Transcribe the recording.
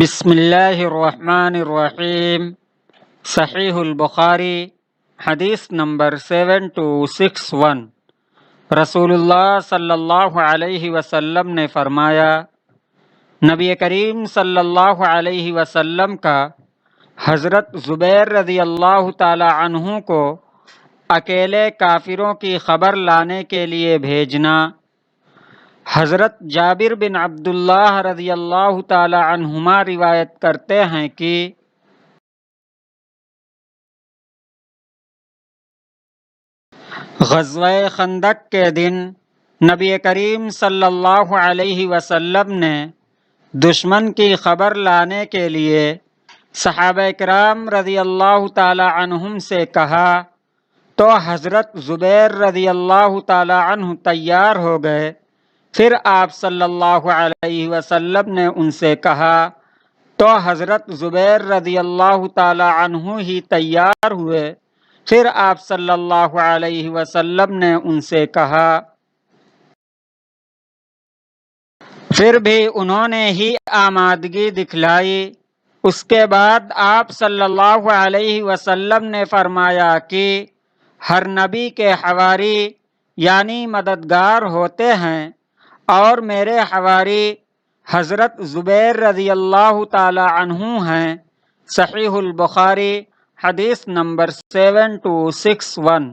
بسم اللہ الرحمن الرحیم۔ صحیح البخاری حدیث نمبر 7261۔ رسول اللہ صلی اللہ علیہ وسلم نے فرمایا، نبی کریم صلی اللہ علیہ وسلم کا حضرت زبیر رضی اللہ تعالی عنہ کو اکیلے کافروں کی خبر لانے کے لیے بھیجنا۔ حضرت جابر بن عبداللہ رضی اللہ تعالی عنہما روایت کرتے ہیں کہ غزوہ خندق کے دن نبی کریم صلی اللہ علیہ وسلم نے دشمن کی خبر لانے کے لیے صحابہ کرام رضی اللہ تعالی عنہم سے کہا تو حضرت زبیر رضی اللہ تعالی عنہ تیار ہو گئے۔ پھر آپ صلی اللہ علیہ وسلم نے ان سے کہا تو حضرت زبیر رضی اللہ تعالی عنہ ہی تیار ہوئے۔ پھر آپ صلی اللہ علیہ وسلم نے ان سے کہا، پھر بھی انہوں نے ہی آمادگی دکھلائی۔ اس کے بعد آپ صلی اللہ علیہ وسلم نے فرمایا کہ ہر نبی کے حواری یعنی مددگار ہوتے ہیں، اور میرے حواری حضرت زبیر رضی اللہ تعالی عنہ ہیں۔ صحیح البخاری حدیث نمبر 7261۔